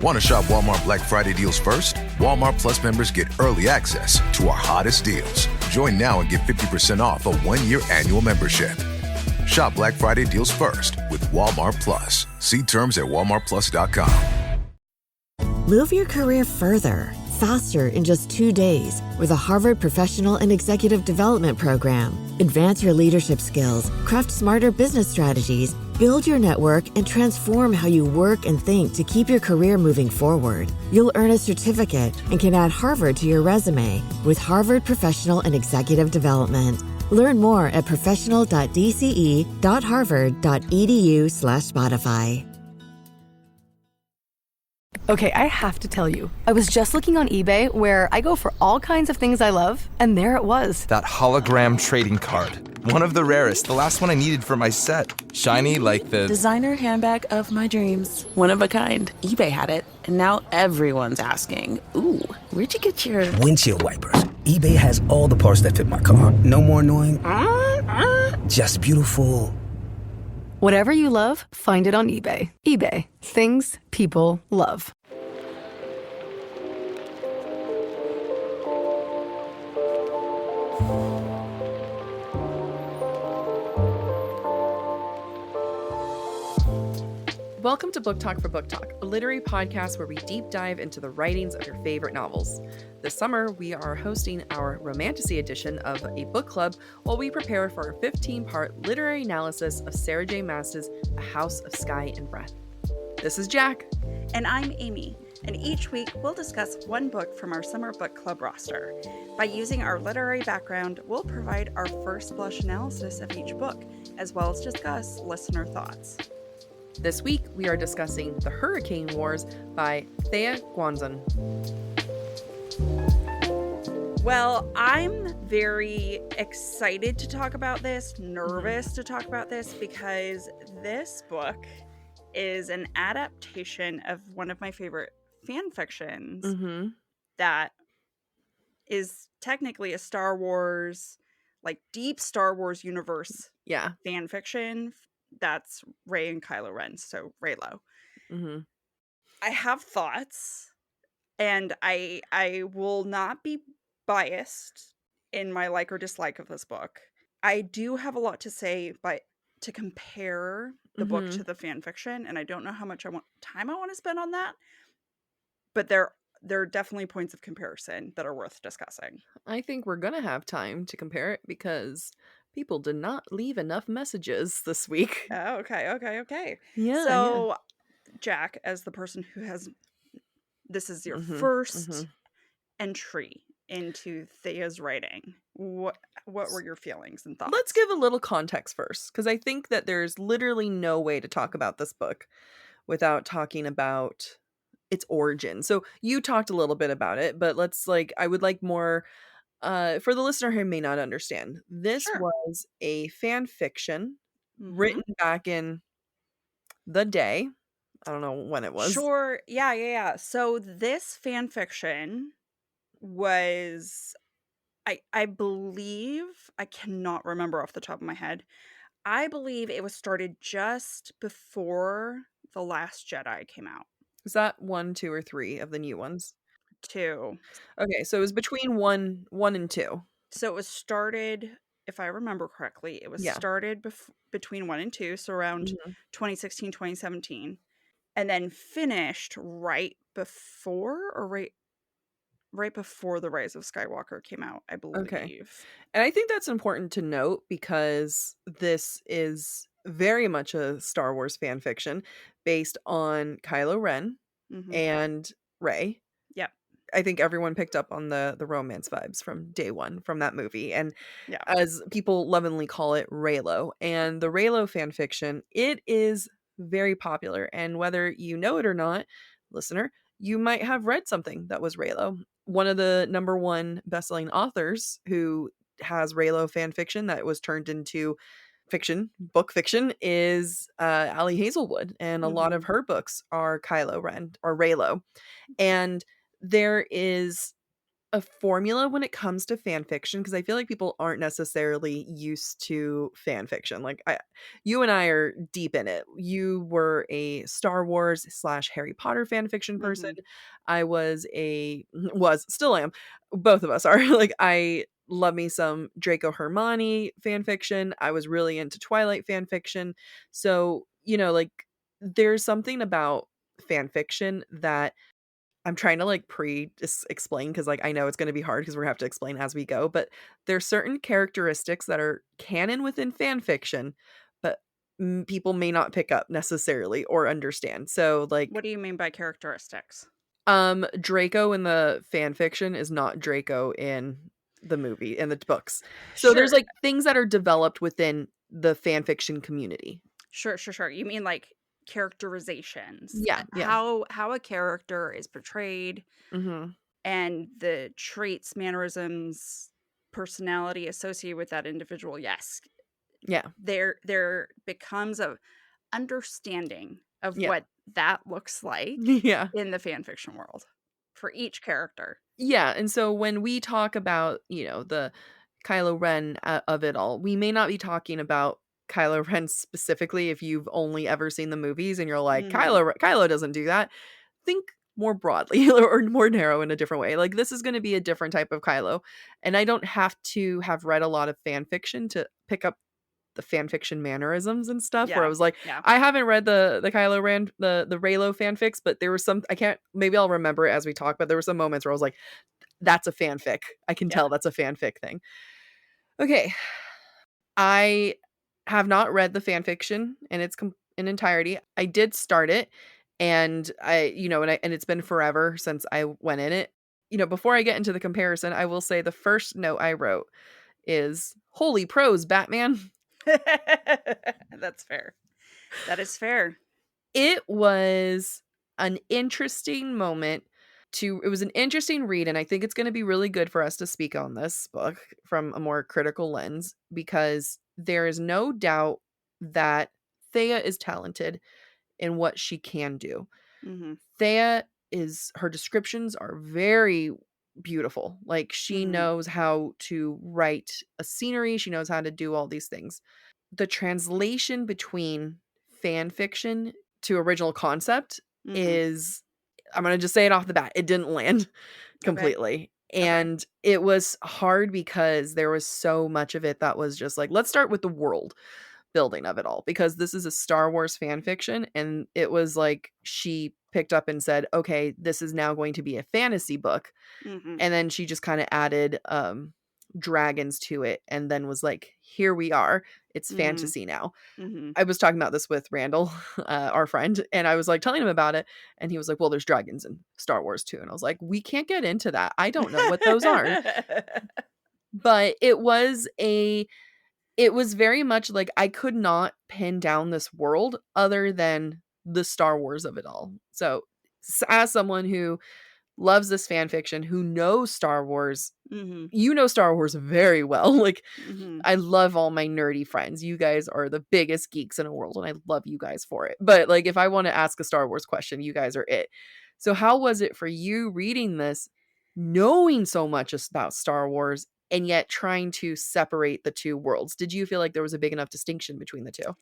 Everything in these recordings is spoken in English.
Want to shop Walmart Black Friday deals first? Walmart Plus members get early access to our hottest deals. Join now and get 50% off a 1-year annual membership. Shop Black Friday deals first with Walmart Plus. See terms at walmartplus.com. Move your career further, faster in just 2 days with a Harvard Professional and Executive Development Program. Advance your leadership skills, craft smarter business strategies, build your network, and transform how you work and think to keep your career moving forward. You'll earn a certificate and can add Harvard to your resume with Harvard Professional and Executive Development. Learn more at professional.dce.harvard.edu/Spotify. Okay, I have to tell you, I was just looking on eBay where I go for all kinds of things I love, and there it was. That hologram trading card. One of the rarest, the last one I needed for my set. Shiny like the... designer handbag of my dreams. One of a kind. eBay had it, and now everyone's asking, ooh, where'd you get your... windshield wipers. eBay has all the parts that fit my car. No more annoying... just beautiful. Whatever you love, find it on eBay. eBay. Things people love. Welcome to Book Talk for Book Talk, a literary podcast where we deep dive into the writings of your favorite novels. This summer, we are hosting our Romantasy Edition of a book club while we prepare for our 15-part literary analysis of Sarah J. Maas's A House of Sky and Breath. This is Jac. And I'm Amy. And each week, we'll discuss one book from our Summer Book Club roster. By using our literary background, we'll provide our first blush analysis of each book, as well as discuss listener thoughts. This week, we are discussing The Hurricane Wars by Thea Guanzon. Well, I'm very excited to talk about this, nervous to talk about this, because this book is an adaptation of one of my favorite fan fictions that is technically a Star Wars, like deep Star Wars universe fan fiction. That's Rey and Kylo Ren, so Reylo. I have thoughts, and I will not be biased in my like or dislike of this book. I do have a lot to say, but to compare the book to the fan fiction, and I don't know how much time I want to spend on that, but there are definitely points of comparison that are worth discussing. I think we're gonna have time to compare it because people did not leave enough messages this week. Oh, okay. Yeah. So, Jac, as the person who has, this is your first entry into Thea's writing, what were your feelings and thoughts? Let's give a little context first, because I think that there's literally no way to talk about this book without talking about its origin. So you talked a little bit about it, but I would like more for the listener who may not understand. This was a fan fiction written back in the day. I don't know when it was. Sure. Yeah. So this fan fiction was, I believe, I cannot remember off the top of my head. I believe it was started just before The Last Jedi came out. Is that 1, 2, or 3 of the new ones? 2. Okay, so it was between 1 and 2. So it was started, if I remember correctly, it was started between 1 and 2, so around 2016, 2017, and then finished right before The Rise of Skywalker came out, I believe. Okay. And I think that's important to note because this is very much a Star Wars fan fiction based on Kylo Ren and Rey. Yep. I think everyone picked up on the romance vibes from day one from that movie. And as people lovingly call it, Reylo. And the Reylo fan fiction, it is very popular. And whether you know it or not, listener, you might have read something that was Reylo. One of the #1 bestselling authors who has Reylo fan fiction that was turned into book fiction is Ali Hazelwood, and a lot of her books are Kylo Ren or Reylo. And there is a formula when it comes to fan fiction, because I feel like people aren't necessarily used to fan fiction. Like you and I are deep in it. You were a Star Wars / Harry Potter fan fiction person. I was still am. Both of us are. Like I love me some Draco Hermione fan fiction. I was really into Twilight fan fiction. So, like there's something about fan fiction that I'm trying to like explain, because like I know it's going to be hard because we're gonna have to explain as we go, but there's certain characteristics that are canon within fan fiction, but people may not pick up necessarily or understand. So like, What do you mean by characteristics? Draco in the fan fiction is not Draco in the movie, in the books. So there's like things that are developed within the fan fiction community. Sure. You mean like characterizations? Yeah. How a character is portrayed, Mm-hmm. and the traits, mannerisms, personality associated with that individual. Yes. Yeah. There becomes a understanding of Yeah. what that looks like Yeah. in the fan fiction world for each character. Yeah, and so when we talk about, the Kylo Ren of it all, we may not be talking about Kylo Ren specifically if you've only ever seen the movies and you're like, Kylo doesn't do that. Think more broadly or more narrow in a different way. Like this is going to be a different type of Kylo, and I don't have to have read a lot of fan fiction to pick up the fan fiction mannerisms and stuff, where I was like, I haven't read the Kylo Ren, the Reylo fanfics, but there was some, maybe I'll remember it as we talk, but there were some moments where I was like, that's a fanfic. I can tell that's a fanfic thing. Okay. I have not read the fanfiction in its in entirety. I did start it, and and it's been forever since I went in it. Before I get into the comparison, I will say the first note I wrote is, holy prose, Batman. That's fair. That is fair. It was an interesting moment it was an interesting read, and I think it's going to be really good for us to speak on this book from a more critical lens, because there is no doubt that Thea is talented in what she can do. Mm-hmm. Thea her descriptions are very beautiful. Like she knows how to write a scenery. She knows how to do all these things. The translation between fan fiction to original concept is, I'm going to just say it off the bat, it didn't land completely. Okay. And it was hard because there was so much of it that was just like, let's start with the world building of it all, because this is a Star Wars fan fiction, and it was like she picked up and said, okay, this is now going to be a fantasy book. And then she just kind of added dragons to it, and then was like, here we are, it's fantasy now. I was talking about this with Randall, our friend, and I was like telling him about it, and he was like, well, there's dragons in Star Wars too. And I was like, we can't get into that, I don't know what those are. But it was very much like I could not pin down this world other than the Star Wars of it all. So as someone who loves this fan fiction, who knows Star Wars, Star Wars very well. Like I love all my nerdy friends. You guys are the biggest geeks in the world, and I love you guys for it. But like, if I want to ask a Star Wars question, you guys are it. So how was it for you reading this, knowing so much about Star Wars, and yet trying to separate the two worlds? Did you feel like there was a big enough distinction between the two?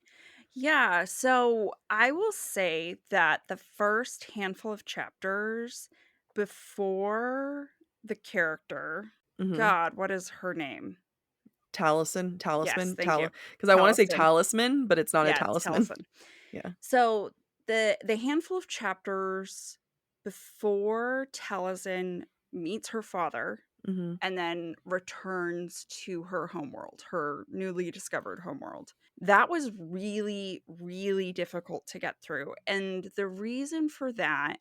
Yeah, so I will say that the first handful of chapters before the character, God, what is her name? Talisman. Yes, thank you. Because I want to say talisman, but it's not a talisman. It's talisman. Yeah. So the handful of chapters before Taliesin meets her father and then returns to her homeworld, her newly discovered homeworld, that was really, really difficult to get through. And the reason for that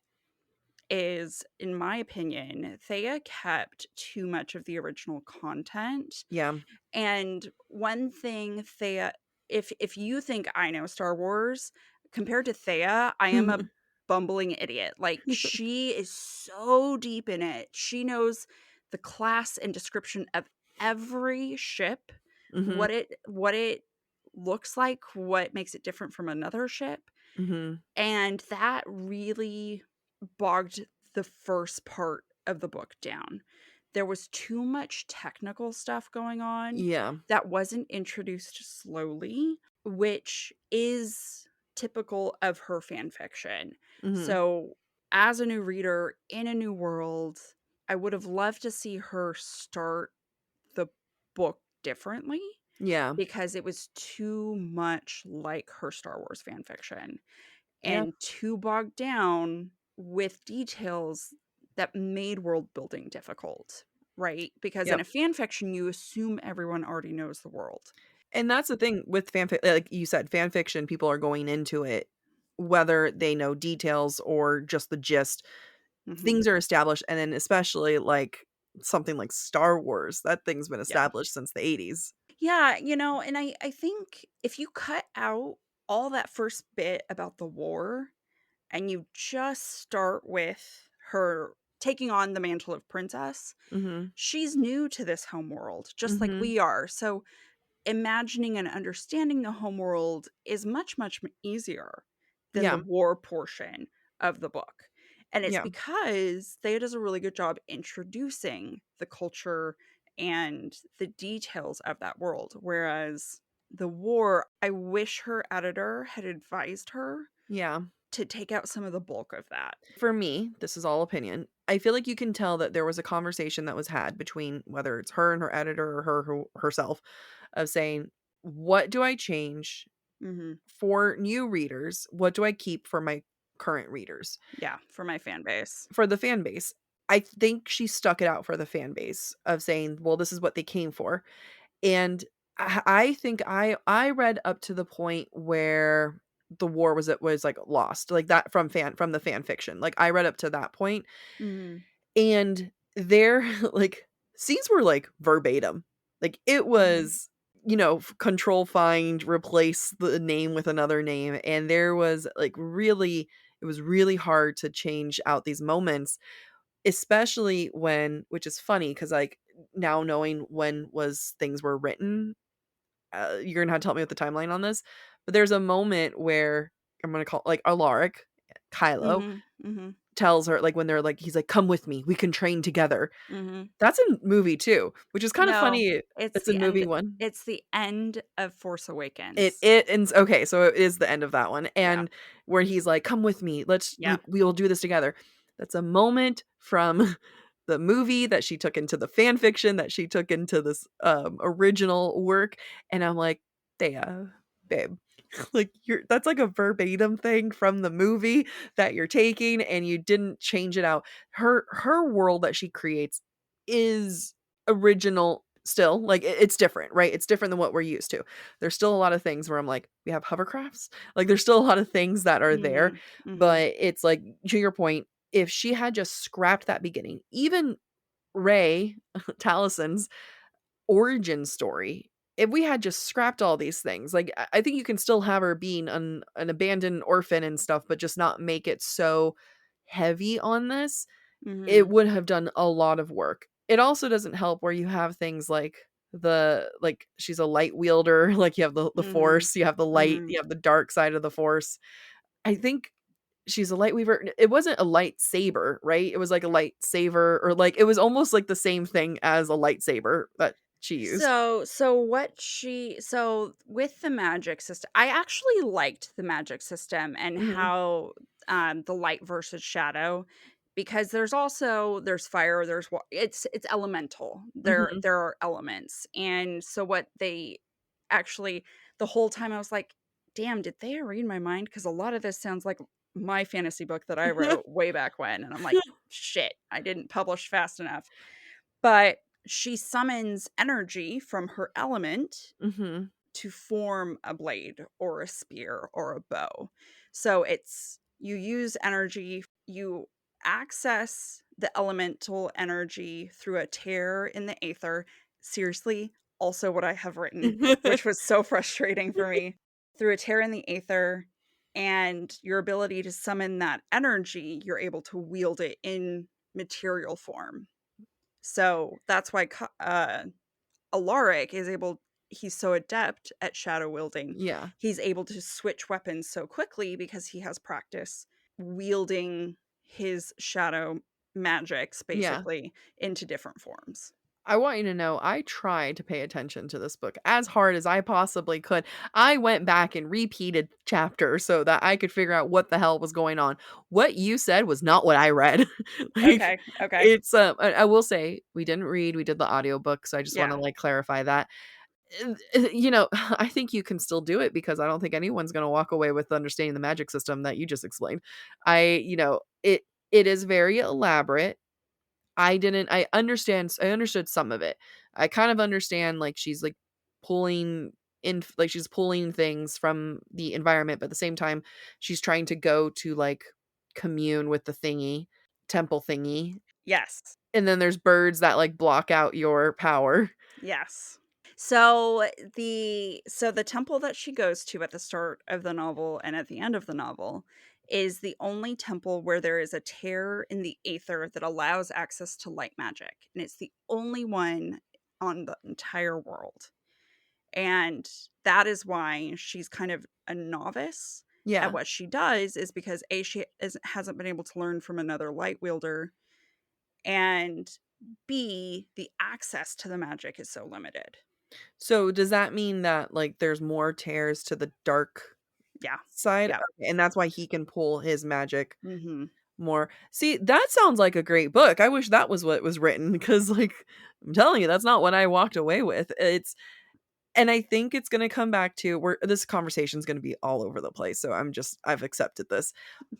is, in my opinion, Thea kept too much of the original content. Yeah. And one thing, Thea, if you think I know Star Wars, compared to Thea, I am a bumbling idiot. Like, she is so deep in it. She knows the class and description of every ship, what it looks like, what makes it different from another ship. And that really bogged the first part of the book down. there was too much technical stuff going on Yeah. that wasn't introduced slowly, which is typical of her fan fiction. Mhm. So, as a new reader in a new world, I would have loved to see her start the book differently Yeah. because it was too much like her Star Wars fan fiction Yeah. and too bogged down with details that made world building difficult, right? Because in Yep. a fan fiction, you assume everyone already knows the world. And that's the thing with fanfic, like you said, fan fiction, people are going into it whether they know details or just the gist. Hmm. Things are established, and then especially, like, something like Star Wars, that thing's been Yeah. established since the '80s. Yeah, and I think if you cut out all that first bit about the war and you just start with her taking on the mantle of princess, Mhm. she's new to this home world, just like Mhm. we are. So imagining and understanding the homeworld is much, much easier than the Yeah. war portion of the book. And it's Yeah. because Thea does a really good job introducing the culture and the details of that world. Whereas the war, I wish her editor had advised her Yeah. to take out some of the bulk of that. For me, this is all opinion. I feel like you can tell that there was a conversation that was had between whether it's her and her editor or her who herself of saying, "What do I change Hmm. for new readers? What do I keep for my current readers?" Yeah, for my fan base. For the fan base, I think she stuck it out for the fan base of saying, "Well, this is what they came for." And I think I read up to the point where the war was, like, lost, like, that from the fan fiction, like, I read up to that point, Hmm. and their, like, scenes were, like, verbatim. Like, it Hmm. was, control find, replace the name with another name, and there was, like, really it was really hard to change out these moments, especially when which is funny because, like, now knowing when was things were written, you're gonna have to help me with the timeline on this, but there's a moment where I'm gonna call like, Alaric, Kylo, Hmm. Hmm. tells her, like, when they're like he's like, "Come with me, we can train together." Hmm. That's in movie too, which is kinda No, funny it's it's the in movie end. 1. It's the end of Force It Awakens. it ends okay, so it is the end of that one, Yeah. and where he's like, "Come with me, let's Yeah. like, we will do this together." That's a moment from the movie that she took into the fan fiction, that she took into this, original work, and I'm like, "Thea, babe, like, you're that's like a verbatim thing from the movie that you're taking, and you didn't change it out." Her world that she creates is original still, like, it's different, right? It's different than what we're used to. There's still a lot of things where I'm like, "We have hovercrafts?" Like, there's still a lot of things that are there, Mhm. Mhm. but it's like, to your point, if she had just scrapped that beginning, even Rey Talison's origin story, if we had just scrapped all these things, like, I think you can still have her being an abandoned orphan and stuff, but just not make it so heavy on this, it Mhm. would have done a lot of work. It also doesn't help where you have things like she's a light wielder, like, you have the Mhm. force, you have the light, Mhm. you have the dark side of the force. I think she's a light weaver. It wasn't a lightsaber, right? It was like a lightsaver or, like, it was almost like the same thing as a lightsaber that she used. So with the magic system, I actually liked the magic system and Mhm. how the light versus shadow, because there's fire, it's elemental. Mhm. There are elements. And so what they actually the whole time I was like, damn, did they read my mind? Because a lot of this sounds like my fantasy book that I wrote way back when. And I'm like, shit, I didn't publish fast enough. But she summons energy from her element Mhm. to form a blade or a spear or a bow. So it's you use energy, you access the elemental energy through a tear in the aether. Seriously, also what I have written, which was so frustrating for me. Through a tear in the aether and your ability to summon that energy, you're able to wield it in material form. So that's why Alaric is able he's so adept at shadow wielding. Yeah. He's able to switch weapons so quickly because he has practice wielding his shadow magics, Yeah. basically, into different forms. I want you to know I tried to pay attention to this book as hard as I possibly could. I went back and repeated chapters so that I could figure out what the hell was going on. What you said was not what I read. Like, Okay. Okay. it's I will say we didn't read, we did the audiobook, so I just want to Yeah. like clarify that. I think you can still do it because I don't think anyone's going to walk away with understanding the magic system that you just explained. It is very elaborate. I understood some of it. I kind of understand, like, she's, like, she's pulling things from the environment, but at the same time, she's trying to go to, like, commune with the temple thingy, Yes. and then there's birds that, like, block out your power. Yes. So the temple that she goes to at the start of the novel and at the end of the novel is the only temple where there is a tear in the aether that allows access to light magic, and it's the only one on the entire world. And that is why she's kind of a novice at Yeah. what she does, is because hasn't been able to learn from another light wielder, and B, the access to the magic is so limited. So, does that mean that, like, there's more tears to the dark Yeah. side? Yeah. Okay, and that's why he can pull his magic Mhm. more. See, that sounds like a great book. I wish that was what was written because, like, I'm telling you, that's not what I walked away with. And I think it's gonna come back to where this conversation's gonna be all over the place, so I've accepted this.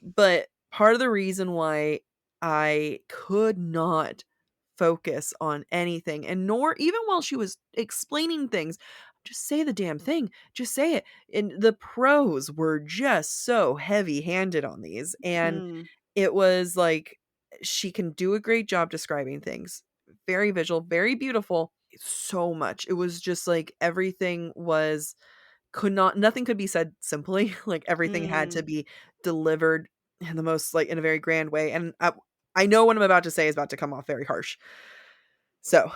But part of the reason why I could not focus on anything, and nor even while she was explaining things, just say the damn thing, just say it. And the prose were just so heavy-handed on these, and Mm. it was like she can do a great job describing things. Very visual, very beautiful. So much. It was just like everything was could not nothing could be said simply. Like everything had to Mm. be delivered in the most like in a very grand way. And I know what I'm about to say is about to come off very harsh. So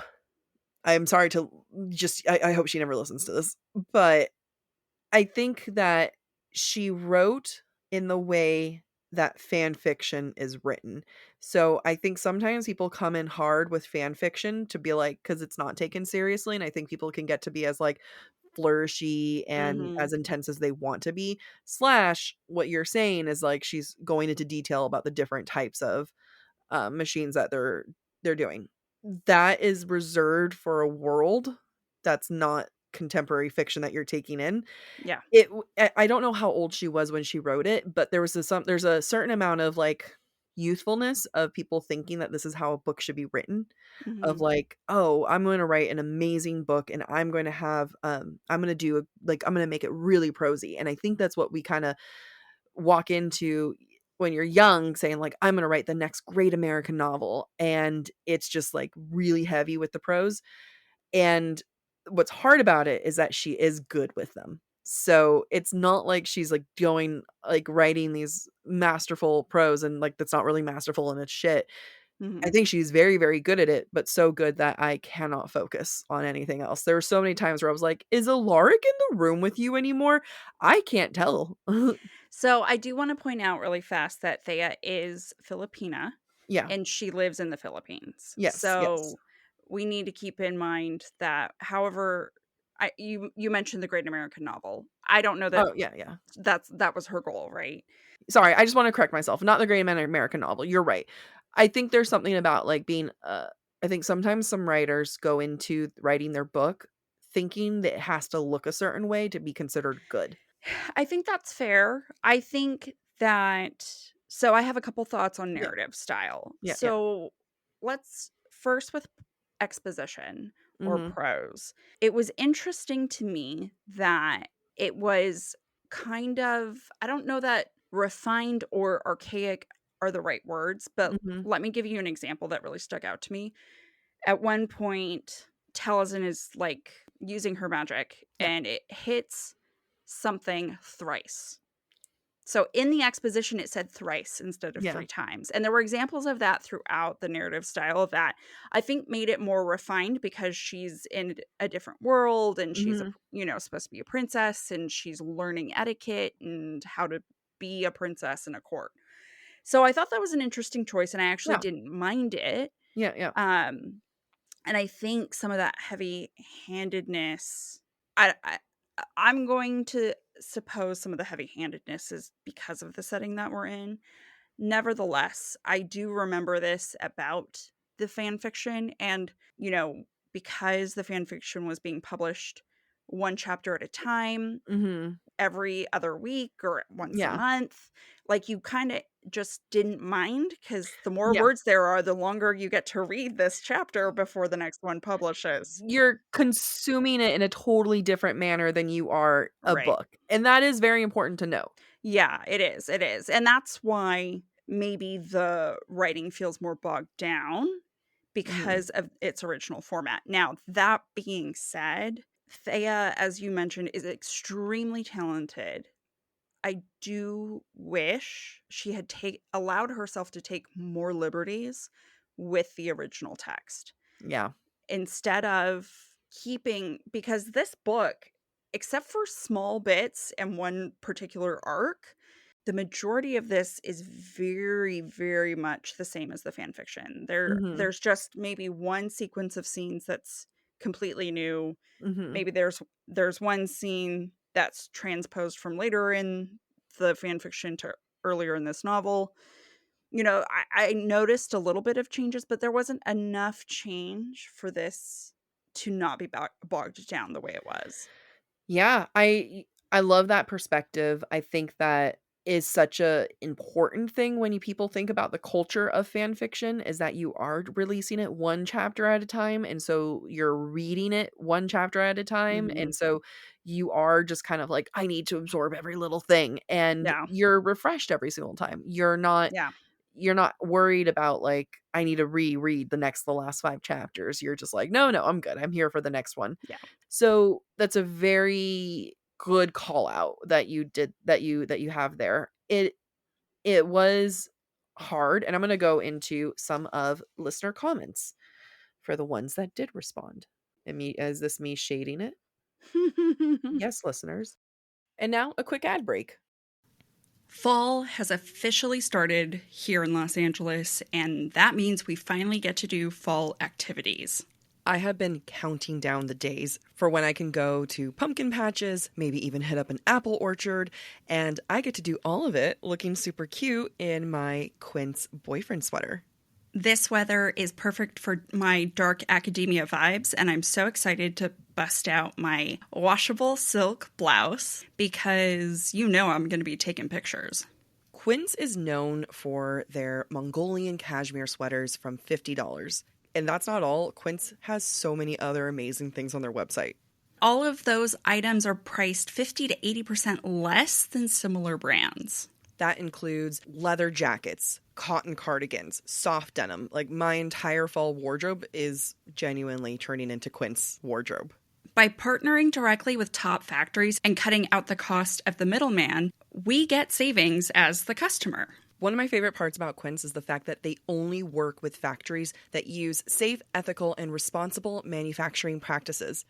I'm sorry to just I hope she never listens to this. But I think that she wrote in the way that fan fiction is written. So I think sometimes people come in hard with fan fiction to be like, because it's not taken seriously. And I think people can get to be as like flourishy and Mhm. as intense as they want to be. Slash, what you're saying is like she's going into detail about the different types of machines that they're doing. That is reserved for a world that's not contemporary fiction that you're taking in. Yeah. I don't know how old she was when she wrote it, but there's a certain amount of, like, youthfulness of people thinking that this is how a book should be written, of Mhm. like, "Oh, I'm gonna write an amazing book, and I'm going to have, I'm gonna do, I'm gonna make it really prosy," and I think that's what we kinda walk into when you're young saying, like, "I'm gonna write the next great American novel," and it's just, like, really heavy with the prose. And what's hard about it is that she is good with them. So it's not like she's like going like writing these masterful prose and like that's not really masterful and it's shit. I Mhm. think she's very, very good at it, but so good that I cannot focus on anything else. There were so many times where I was like, is Alaric in the room with you anymore? I can't tell. So I do want to point out really fast that Thea is Filipina Yeah. and she lives in the Philippines. Yes. Yes. So we need to keep in mind that, however, you mentioned the Great American Novel. I don't know that Oh, yeah, yeah. that was her goal, right? Sorry, I just wanna correct myself, not the Great American Novel, you're right. I think there's something about, like, being, I think sometimes some writers go into writing their book thinking that it has to look a certain way to be considered good. I think that's fair. I think that so I have a couple thoughts on Yeah, narrative style. yeah, yeah. So let's first with exposition or Mhm, prose. It was interesting to me that it was kind of, I don't know that refined or archaic are the right words, but mhm. let me give you an example that really stuck out to me. At one point, Taliesin is like using her magic Yeah, and it hits something thrice. So in the exposition, it said thrice instead of yeah. three times. And there were examples of that throughout the narrative style of that I think made it more refined because she's in a different world and she's Mhm. supposed to be a princess and she's learning etiquette and how to be a princess in a court. So I thought that was an interesting choice, and I actually didn't mind it. Yeah. And I think some of that heavy-handedness, I'm going to suppose some of the heavy-handedness is because of the setting that we're in. Nevertheless, I do remember this about the fan fiction, and, because the fan fiction was being published one chapter at a time, every other week or once a month, like, you kind of just didn't mind, because the more words there are, the longer you get to read this chapter before the next one publishes. You're consuming it in a totally different manner than you are a book. And that is very important to know. Yeah, it is. It is. And that's why maybe the writing feels more bogged down because of its original format. Now, that being said, Thea, as you mentioned, is extremely talented. I do wish she had allowed herself to take more liberties with the original text. Yeah. Instead of because this book, except for small bits and one particular arc, the majority of this is very, very much the same as the fan fiction. There's just maybe one sequence of scenes that's completely new. Maybe there's one scene that's transposed from later in the fan fiction to earlier in this novel. I noticed a little bit of changes, but there wasn't enough change for this to not be bogged down the way it was. Yeah, I love that perspective. I think that is such a important thing when people think about the culture of fan fiction, is that you are releasing it one chapter at a time, and so you're reading it one chapter at a time, and so you are just kind of like, I need to absorb every little thing, and you're refreshed every single time. You're not worried about, like, I need to reread the last 5 chapters. You're just like, no, I'm good. I'm here for the next one. Yeah. So that's a very good call out that you did, that you have there. It was hard, and I'm going to go into some of listener comments for the ones that did respond. Is this me shading it? Yes, listeners. And now a quick ad break. Fall has officially started here in Los Angeles, and that means we finally get to do fall activities. I have been counting down the days for when I can go to pumpkin patches, maybe even hit up an apple orchard, and I get to do all of it looking super cute in my Quince boyfriend sweater. This weather is perfect for my dark academia vibes, and I'm so excited to bust out my washable silk blouse because I'm going to be taking pictures. Quince is known for their Mongolian cashmere sweaters from $50. And that's not all. Quince has so many other amazing things on their website. All of those items are priced 50 to 80% less than similar brands. That includes leather jackets, cotton cardigans, soft denim. Like, my entire fall wardrobe is genuinely turning into Quince wardrobe. By partnering directly with top factories and cutting out the cost of the middleman, we get savings as the customer. One of my favorite parts about Quince is the fact that they only work with factories that use safe, ethical, and responsible manufacturing practices.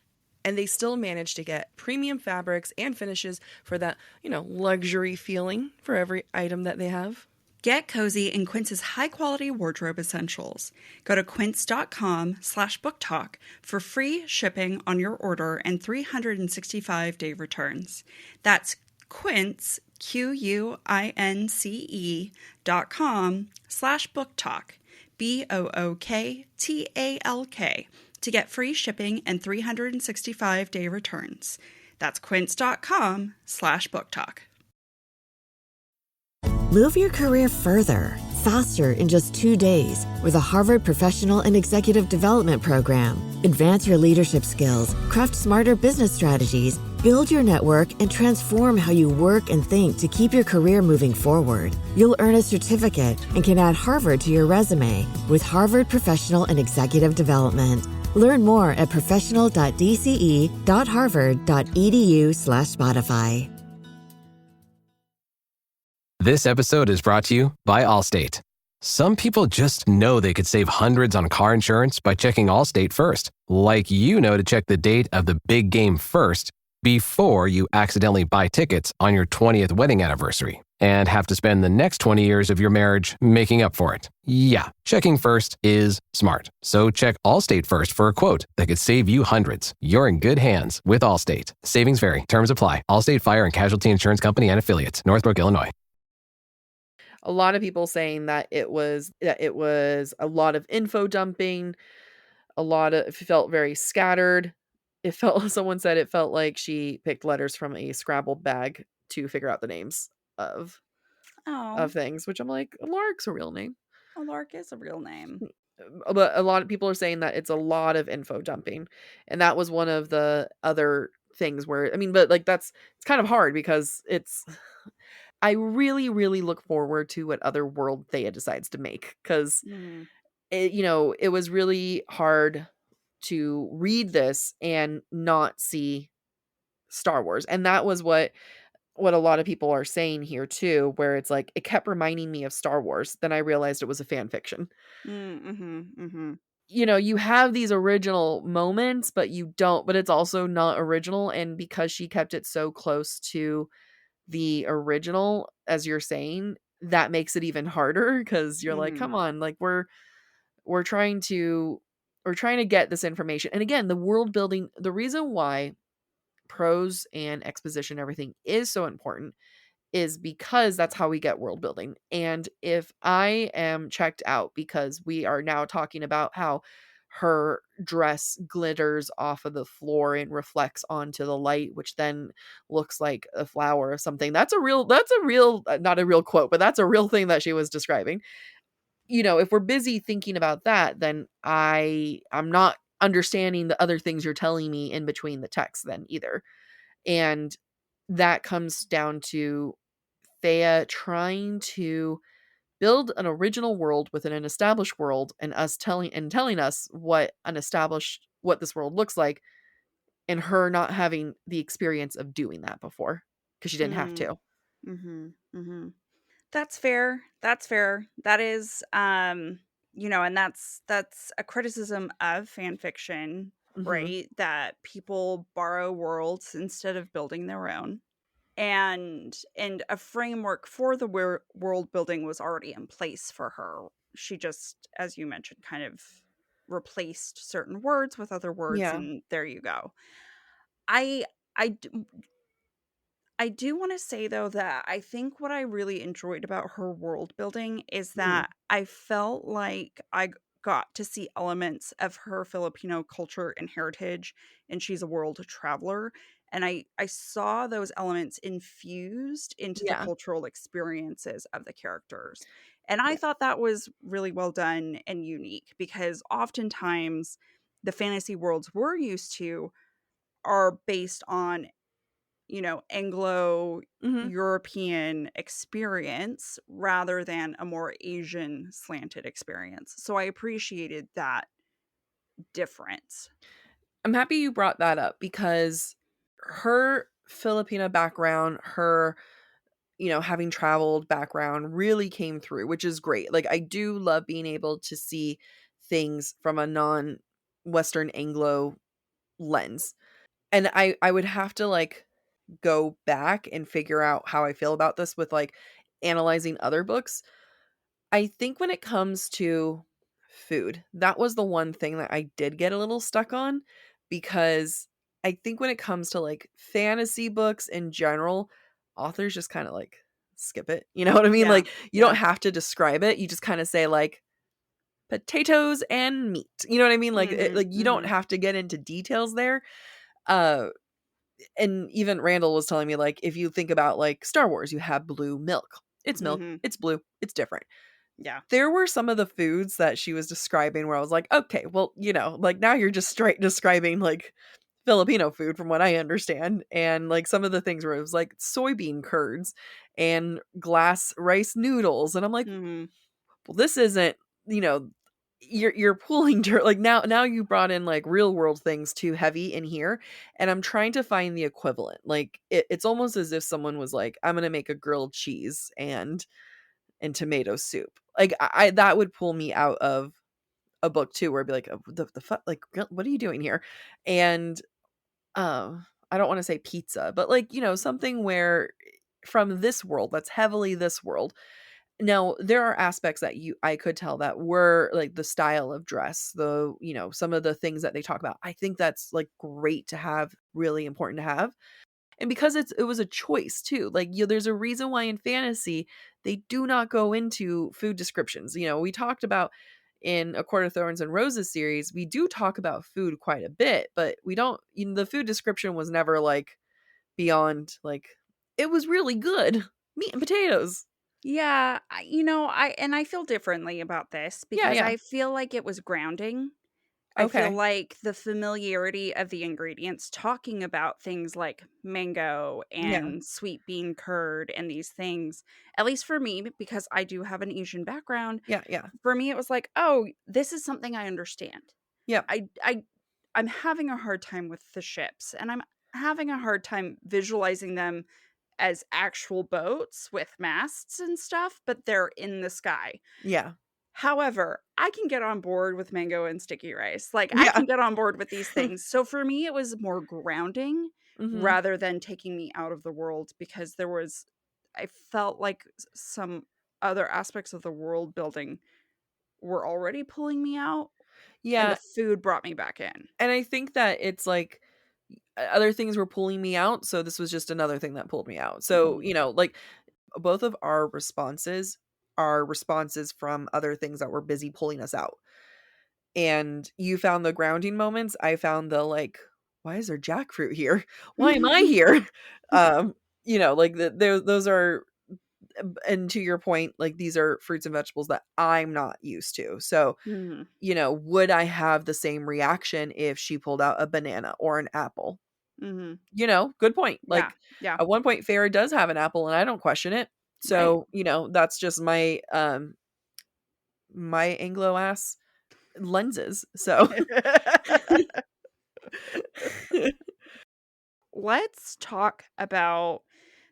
And they still manage to get premium fabrics and finishes for that, luxury feeling for every item that they have. Get cozy in Quince's high-quality wardrobe essentials. Go to quince.com/booktalk for free shipping on your order and 365-day returns. That's Quince, QUINCE.com/booktalk, BOOKTALK, to get free shipping and 365-day returns. That's quince.com/booktalk. Move your career further, faster in just 2 days with a Harvard Professional and Executive Development Program. Advance your leadership skills, craft smarter business strategies, build your network, and transform how you work and think to keep your career moving forward. You'll earn a certificate and can add Harvard to your resume with Harvard Professional and Executive Development. Learn more at professional.dce.harvard.edu/Spotify. This episode is brought to you by Allstate. Some people just know they could save hundreds on car insurance by checking Allstate first. Like to check the date of the big game first before you accidentally buy tickets on your 20th wedding anniversary and have to spend the next 20 years of your marriage making up for it. Yeah, checking first is smart. So check Allstate first for a quote that could save you hundreds. You're in good hands with Allstate. Savings vary. Terms apply. Allstate Fire and Casualty Insurance Company and Affiliates. Northbrook, Illinois. A lot of people saying that it was a lot of info dumping, it felt very scattered. It felt someone said it felt like she picked letters from a scrabbled bag to figure out the names of things, which I'm like, Lark's a real name. Lark is a real name. But a lot of people are saying that it's a lot of info dumping. And that was one of the other things where, I mean, but like it's kind of hard because I really, really look forward to what other world Thea decides to make, because it was really hard to read this and not see Star Wars. And that was what a lot of people are saying here too, where it's like it kept reminding me of Star Wars. Then I realized it was a fan fiction. You have these original moments, but it's also not original. And because she kept it so close to the original, as you're saying, that makes it even harder, because you're like, come on, like we're trying to get this information. And again, the world building, the reason why prose and exposition, everything is so important, is because that's how we get world building. And if I am checked out because we are now talking about how her dress glitters off of the floor and reflects onto the light, which then looks like a flower or something, that's a real not a real quote, but that's a real thing that she was describing. If we're busy thinking about that, then I'm not understanding the other things you're telling me in between the text then either. And that comes down to Thea trying to build an original world within an established world, and telling us what this world looks like, and her not having the experience of doing that before because she didn't have to. That's fair. That is, and that's a criticism of fan fiction, right? That people borrow worlds instead of building their own. And a framework for the world building was already in place for her. She just, as you mentioned, kind of replaced certain words with other words, and there you go. I do want to say, though, that I think what I really enjoyed about her world building is that I felt like I got to see elements of her Filipino culture and heritage, and she's a world traveler. And I saw those elements infused into the cultural experiences of the characters. And I thought that was really well done and unique, because oftentimes the fantasy worlds we're used to are based on Anglo-European experience rather than a more Asian slanted experience. So I appreciated that difference. I'm happy you brought that up, because her Filipino background, her having traveled background really came through, which is great. Like, I do love being able to see things from a non-Western Anglo lens. And I would have to like go back and figure out how I feel about this with like analyzing other books. I think when it comes to food, that was the one thing that I did get a little stuck on, because I think when it comes to like fantasy books in general, authors just kind of like skip it. You know what I mean? Like, you don't have to describe it. You just kind of say like potatoes and meat. You know what I mean? Like, you don't have to get into details there. And even Randall was telling me, like, if you think about like Star Wars, you have blue milk. It's milk. It's blue. It's different. Yeah. There were some of the foods that she was describing where I was like, okay, well, like now you're just straight describing like Filipino food from what I understand. And like some of the things where it was like soybean curds and glass rice noodles. And I'm like, well, this isn't, you're pulling dirt. Like now you brought in like real world things too heavy in here. And I'm trying to find the equivalent. Like it's almost as if someone was like, I'm going to make a grilled cheese and tomato soup. Like I that would pull me out of a book too, where I'd be like, the fuck, like, what are you doing here? And I don't want to say pizza, but like, something where from this world, that's heavily this world. Now, there are aspects that I could tell that were like the style of dress, some of the things that they talk about. I think that's like great to have, really important to have. And because it was a choice too. Like, there's a reason why in fantasy they do not go into food descriptions. We talked about in A Court of Thorns and Roses series, we do talk about food quite a bit, but we don't, the food description was never like beyond like, it was really good meat and potatoes. Yeah, I feel differently about this Yeah, because yeah. I feel like it was grounding. I feel Okay. like the familiarity of the ingredients, talking about things like mango Yeah. and sweet bean curd and these things, at least for me, because I do have an Asian background, Yeah, yeah. for me it was like, oh, this is something I understand. Yeah. I'm having a hard time with the ships, and I'm having a hard time visualizing them as actual boats with masts and stuff, but they're in the sky. Yeah. However, I can get on board with mango and sticky rice. Like, I Yeah. can get on board with these things. So for me, it was more grounding Mhm. rather than taking me out of the world, because I felt like some other aspects of the world building were already pulling me out, and the Yeah, food brought me back in. and I think that it's like other things were pulling me out, so this was just another thing that pulled me out. So, Mhm. like both of our responses are responses from other things that were busy pulling us out. And you found the grounding moments, I found the like, why is there jackfruit here? Why am I here? Like those are, and to your point, like these are fruits and vegetables that I'm not used to. So, Mhm. would I have the same reaction if she pulled out a banana or an apple? Mhm. Good point. Yeah. Like Yeah. at one point Farrah does have an apple and I don't question it. Right. So, that's just my Anglo ass lenses. So Let's talk about,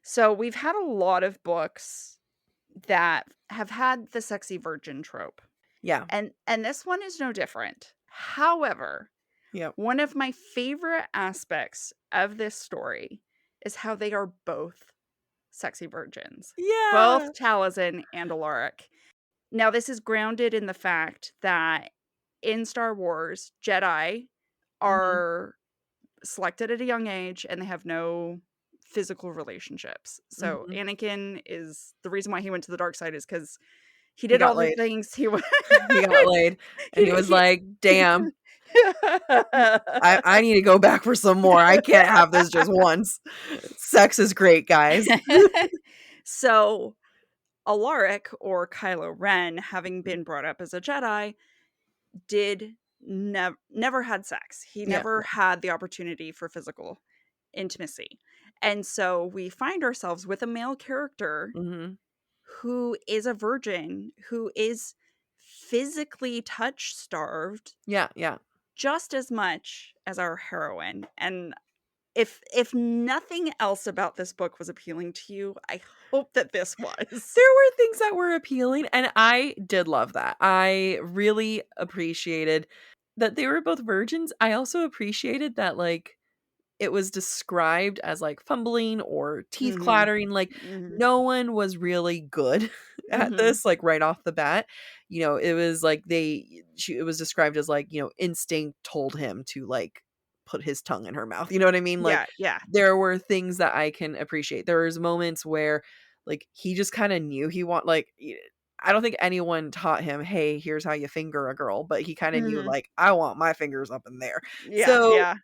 so we've had a lot of books that have had the sexy virgin trope. yeah. And this one is no different. However, Yep. one of my favorite aspects of this story is how they are both sexy virgins. Yeah. Both Taliesin and Alaric. Now, this is grounded in the fact that in Star Wars, Jedi Mhm. are selected at a young age and they have no physical relationships. So Mhm. Anakin, is the reason why he went to the dark side is because he He did all got the laid. things he was. He got laid and he was like, "Damn, I need to go back for some more. I can't have this just once. Sex is great, guys." So Alaric, or Kylo Ren, having been brought up as a Jedi, did never had sex. He Yeah. never had the opportunity for physical intimacy. And so we find ourselves with a male character Mhm. who is a virgin, who is physically touch starved Yeah, yeah. just as much as our heroine. And if nothing else about this book was appealing to you, I hope that this was. There were things that were appealing, and I did love that. I really appreciated that they were both virgins. I also appreciated that, like, it was described as, like, fumbling or teeth Mhm. clattering, like, Mhm. no one was really good at Mhm. this, like, right off the bat. It was like it was described as, like, instinct told him to, like, put his tongue in her mouth, you know what I mean? Like, Yeah, yeah. there were things that I can appreciate. There was moments where, like, he just kinda knew I don't think anyone taught him, "Hey, here's how you finger a girl," but he kinda knew, Mhm. like, "I want my fingers up in there." Yeah, So, yeah.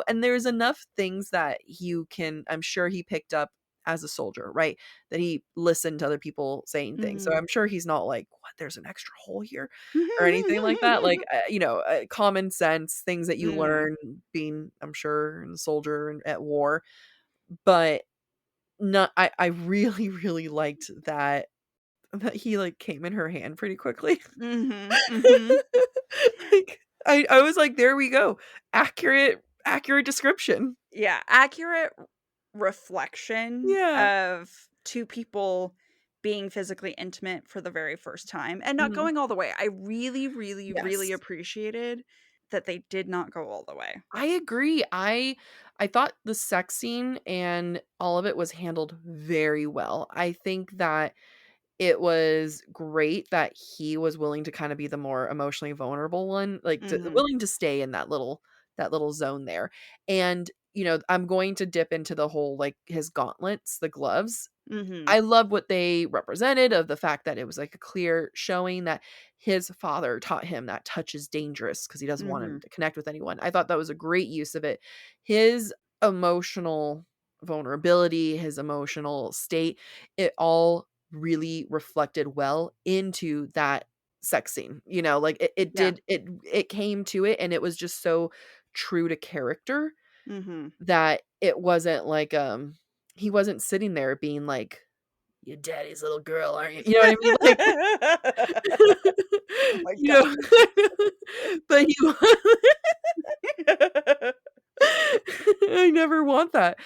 and there's enough things that I'm sure he picked up as a soldier, right? That he listened to other people saying things. So Mhm. I'm sure he's not like, "What? There's an extra hole here?" or anything like that. Like, common sense, things that you Mhm. learn being, I'm sure, a soldier and at war. But not I really, really liked that he, like, came in her hand pretty quickly. Mhm. Mhm. Like, I was like, "There we go. Accurate description." Yeah, accurate reflection Yeah. of two people being physically intimate for the very first time and not Mhm. going all the way. I really, really, really Yes. appreciated that they did not go all the way. I agree. I thought the sex scene and all of it was handled very well. I think that it was great that he was willing to kind of be the more emotionally vulnerable one, like willing to stay in that little zone there. And, I'm going to dip into the whole like his gauntlets, the gloves. Mm-hmm. I love what they represented of the fact that it was like a clear showing that his father taught him that touch is dangerous because he doesn't want him to connect with anyone. I thought that was a great use of it. His emotional vulnerability, his emotional state, it all really reflected well into that sex scene. Like it Yeah. did it came to it, and it was just so true to character Mm-hmm. that it wasn't like he wasn't sitting there being like, "Your daddy's little girl, aren't you?" You know what I mean? Like, Oh my you God. know, but he I never want that.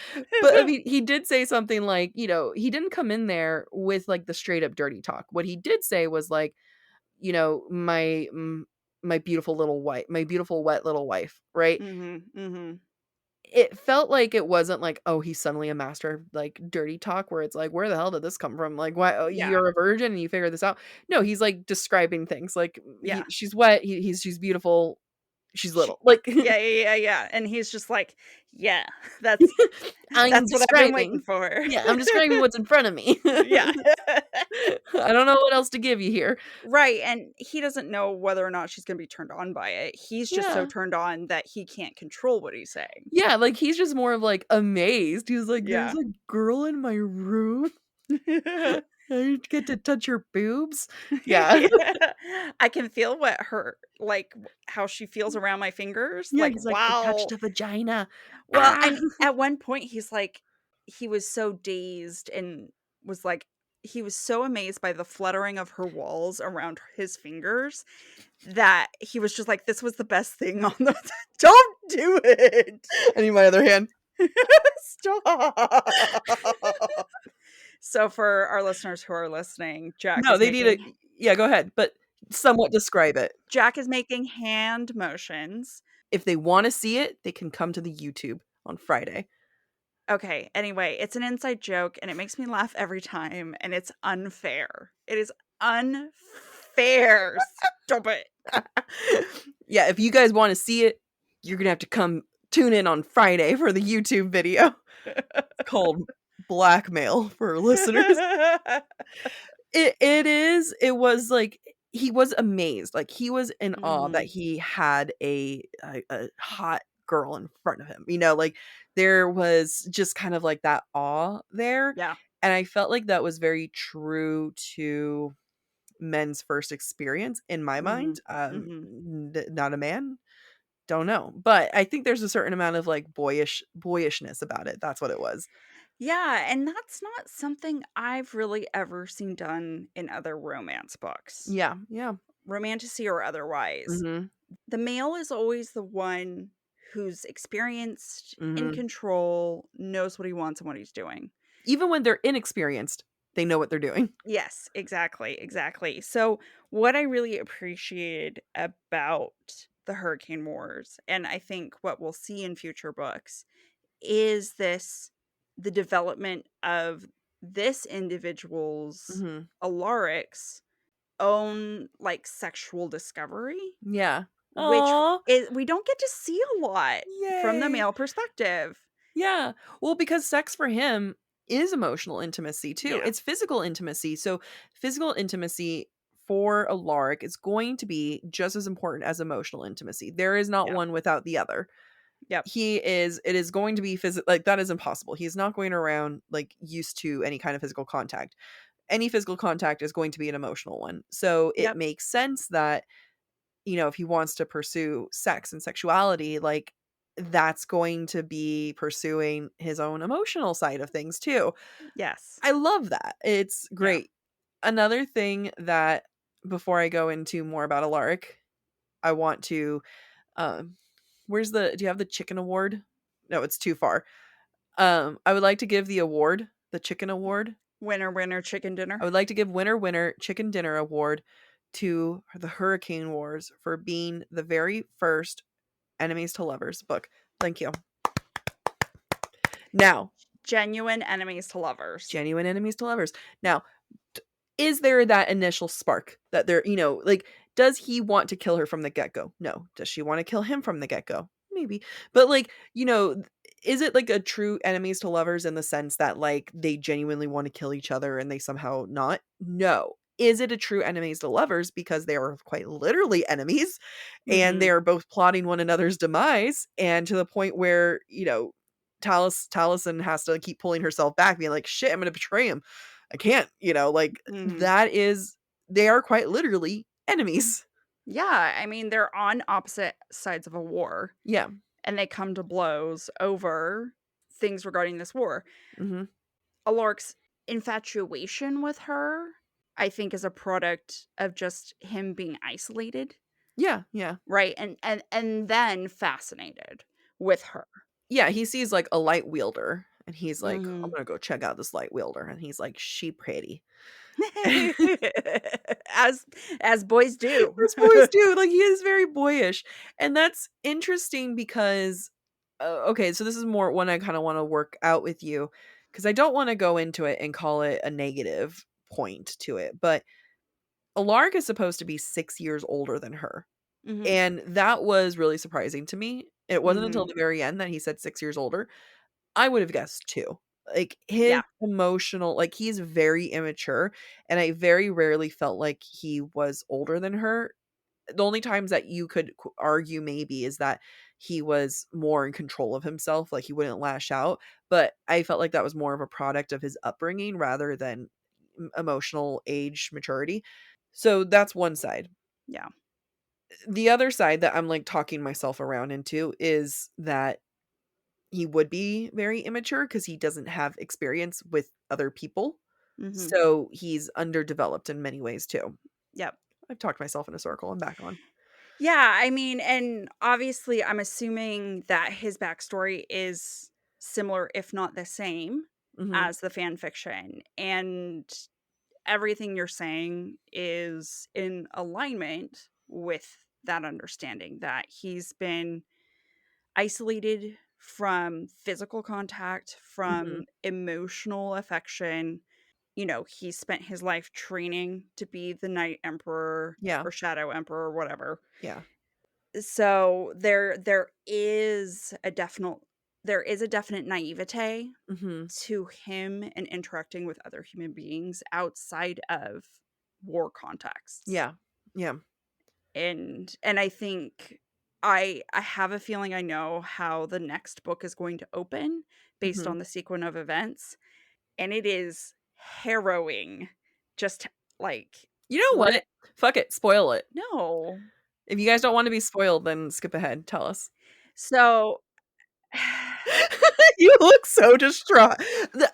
But I mean, he did say something like, he didn't come in there with like the straight up dirty talk. What he did say was like, my beautiful little wife, my beautiful wet little wife, right? Mm-hmm. Mm-hmm. It felt like it wasn't like, oh, he's suddenly a master of like dirty talk where it's like, where the hell did this come from? Like, why? Oh, Yeah. you're a virgin and you figured this out. No, he's like describing things like Yeah. she's wet. She's beautiful. She's little. Like, Yeah. And he's just like, yeah, that's I'm what I've been waiting describing. for. Yeah, I'm describing what's in front of me. Yeah. I don't know what else to give you here. Right. And he doesn't know whether or not she's going to be turned on by it. He's just so Yeah. turned on that he can't control what he's saying. Yeah, like he's just more of like amazed. He was like, Yeah. there's a girl in my room. I get to touch her boobs. Yeah. I can feel what her, like, how she feels around my fingers. Yeah, Like, he's like, wow. I touched a vagina. Well, Ah. and at one point he's like, he was so dazed and was like, he was so amazed by the fluttering of her walls around his fingers that he was just like, this was the best thing on the. Don't do it. I need my other hand. Stop. So for our listeners who are listening, Jack No, is they making, need yeah, go ahead, but somewhat describe it. Jack is making hand motions. If they want to see it, they can come to the YouTube on Friday. Okay, anyway, it's an inside joke and it makes me laugh every time and it's unfair. It is unfair. Stop it. Yeah, if you guys want to see it, you're going to have to come tune in on Friday for the YouTube video called Blackmail for listeners. It was like he was amazed. Like he was in awe that he had a hot girl in front of him. Like there was just kind of like that awe there. Yeah. And I felt like that was very true to men's first experience in my mind. Not a man. Don't know. But I think there's a certain amount of like boyishness about it. That's what it was. Yeah, and that's not something I've really ever seen done in other romance books. Yeah. Romantasy or otherwise. The male is always the one who's experienced, in control, knows what he wants and what he's doing. Even when they're inexperienced, they know what they're doing. Yes, exactly. So what I really appreciated about the Hurricane Wars, and I think what we'll see in future books, is the development of this individual's, Alaric's, own like sexual discovery. Yeah. Which we don't get to see a lot from the Yay. male perspective. Yeah. Well, because sex for him is emotional intimacy too. Yeah. It's physical intimacy. So physical intimacy for Alaric is going to be just as important as emotional intimacy. There is not one without the other. Yep. It is going to be like that is impossible. He's not going around like used to any kind of physical contact. Any physical contact is going to be an emotional one. So it makes sense that, if he wants to pursue sex and sexuality, like that's going to be pursuing his own emotional side of things too. Yes. I love that. It's great. Yeah. Another thing that, before I go into more about Alaric, I want to, do you have the chicken award? No, it's too far. I would like to give the award, the chicken award. Winner, chicken dinner. I would like to give winner, chicken dinner award to the Hurricane Wars for being the very first enemies to lovers book. Thank you. Now, genuine enemies to lovers. Genuine enemies to lovers. Now, is there that initial spark that they're, like, does he want to kill her from the get-go? No. Does she want to kill him from the get-go? Maybe. But, like, is it like a true enemies to lovers in the sense that, like, they genuinely want to kill each other and they somehow not? No. Is it a true enemies to lovers because they are quite literally enemies and they are both plotting one another's demise, and to the point where, Taliesin has to keep pulling herself back, being like, shit, I'm going to betray him. I can't, they are quite literally enemies. Yeah. I mean, they're on opposite sides of a war. Yeah. And they come to blows over things regarding this war. Alaric's infatuation with her, I think, is a product of just him being isolated. Yeah. Yeah. Right. And then fascinated with her. Yeah. He sees like a light wielder and he's like, I'm going to go check out this light wielder. And he's like, she pretty. as boys do. As boys do. Like, he is very boyish. And that's interesting because, okay, so this is more one I kind of want to work out with you, because I don't want to go into it and call it a negative point to it. But Alaric is supposed to be 6 years older than her. And that was really surprising to me. It wasn't until the very end that he said 6 years older. I would have guessed 2. Like, his emotional, like, he's very immature, and I very rarely felt like he was older than her. The only times that you could argue maybe is that he was more in control of himself, like he wouldn't lash out, but I felt like that was more of a product of his upbringing rather than emotional age maturity. So that's one side. Yeah. The other side that I'm like talking myself around into is that he would be very immature because he doesn't have experience with other people. So he's underdeveloped in many ways too. Yep. I've talked myself in a circle. I'm back on. Yeah, I mean, and obviously I'm assuming that his backstory is similar, if not the same, as the fan fiction. And everything you're saying is in alignment with that understanding, that he's been isolated from physical contact, from emotional affection. He spent his life training to be the Night Emperor or Shadow Emperor or whatever. Yeah. So there is a definite naivete to him and interacting with other human beings outside of war contexts. Yeah. Yeah. And I think I have a feeling I know how the next book is going to open based on the sequence of events. And it is harrowing. Just like, you know what? Fuck it. Spoil it. No. If you guys don't want to be spoiled, then skip ahead. Tell us. So you look so distraught.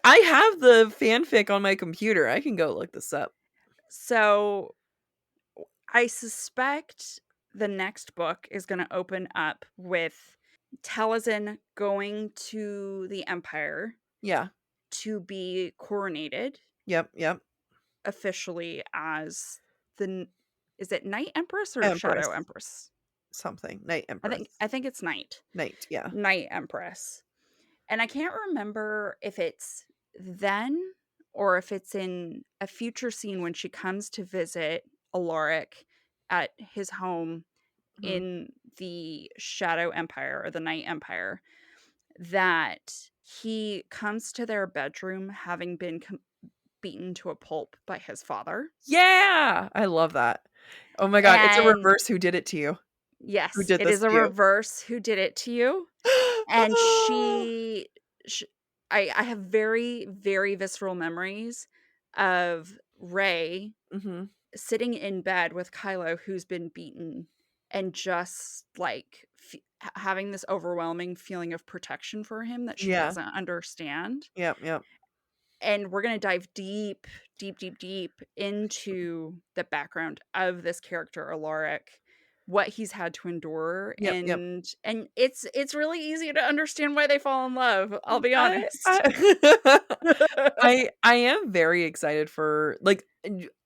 I have the fanfic on my computer. I can go look this up. So I suspect the next book is going to open up with Taliesin going to the Empire. Yeah. To be coronated. Yep. Officially as is it Night Empress or Shadow Empress? Something. Night Empress. I think it's Night. Night, yeah. Night Empress. And I can't remember if it's then or if it's in a future scene when she comes to visit Alaric at his home in the Shadow Empire or the Night Empire, that he comes to their bedroom having been beaten to a pulp by his father. Yeah, I love that. Oh my god, it's a reverse Who Did It to You. Yes, it is a reverse Who Did It to You. And I have very, very visceral memories of Rey sitting in bed with Kylo, who's been beaten, and just like having this overwhelming feeling of protection for him that she doesn't understand. Yep. And we're going to dive deep into the background of this character, Alaric, what he's had to endure. And it's really easy to understand why they fall in love. I'll be honest. I am very excited for, like,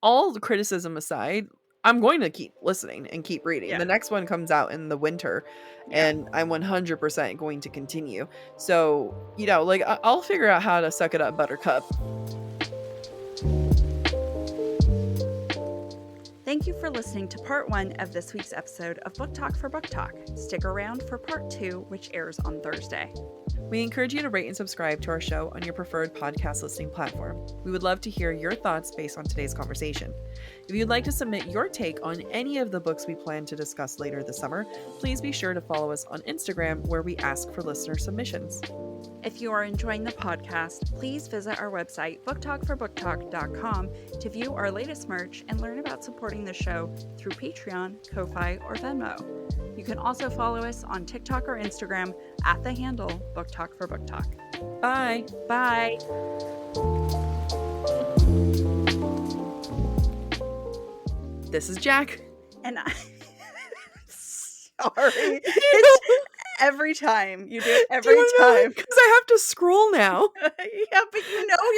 all the criticism aside, I'm going to keep listening and keep reading. Yeah. The next one comes out in the winter, and I'm 100% going to continue. So, like, I'll figure out how to suck it up, Buttercup. Thank you for listening to part 1 of this week's episode of Book Talk for Book Talk. Stick around for part 2, which airs on Thursday. We encourage you to rate and subscribe to our show on your preferred podcast listening platform. We would love to hear your thoughts based on today's conversation. If you'd like to submit your take on any of the books we plan to discuss later this summer, please be sure to follow us on Instagram, where we ask for listener submissions. If you are enjoying the podcast, please visit our website, booktalkforbooktalk.com, to view our latest merch and learn about supporting the show through Patreon, Ko-Fi, or Venmo. You can also follow us on TikTok or Instagram at the handle BookTalkForBookTalk. Bye. Bye. This is Jack. And sorry. It's every time. You do it every time. Because I have to scroll now. Yeah, but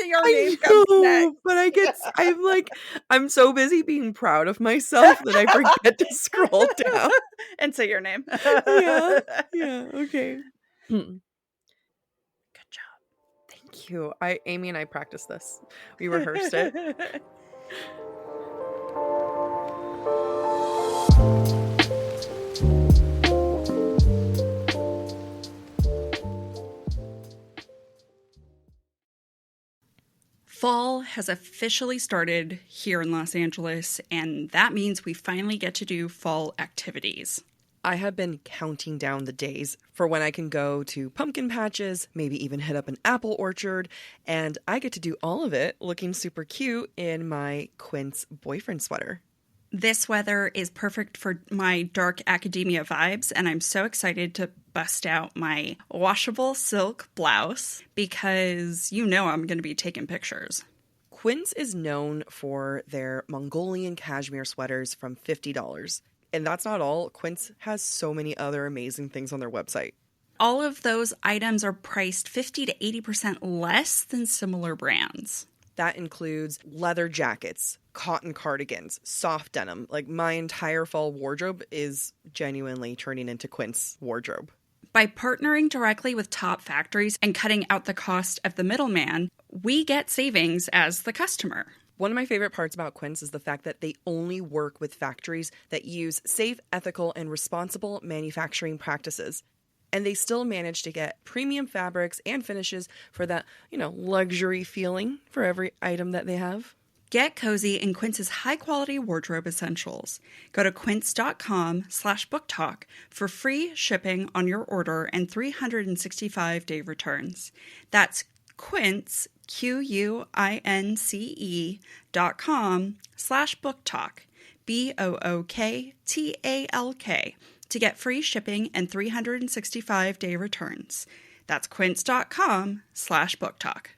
your name comes next. But I'm so busy being proud of myself that I forget to scroll down. And say your name. Yeah, okay. Good job. Thank you. Amy and I practiced this. We rehearsed it. Fall has officially started here in Los Angeles, and that means we finally get to do fall activities. I have been counting down the days for when I can go to pumpkin patches, maybe even hit up an apple orchard, and I get to do all of it looking super cute in my Quince boyfriend sweater. This weather is perfect for my dark academia vibes, and I'm so excited to bust out my washable silk blouse because I'm going to be taking pictures. Quince is known for their Mongolian cashmere sweaters from $50. And that's not all. Quince has so many other amazing things on their website. All of those items are priced 50 to 80% less than similar brands. That includes leather jackets, cotton cardigans, soft denim. Like, my entire fall wardrobe is genuinely turning into Quince wardrobe. By partnering directly with top factories and cutting out the cost of the middleman, we get savings as the customer. One of my favorite parts about Quince is the fact that they only work with factories that use safe, ethical, and responsible manufacturing practices. And they still manage to get premium fabrics and finishes for that, luxury feeling for every item that they have. Get cozy in Quince's high-quality wardrobe essentials. Go to quince.com/booktalk for free shipping on your order and 365-day returns. That's Quince, QUINCE.com/booktalk, BOOKTALK, to get free shipping and 365-day returns. That's quince.com/booktalk.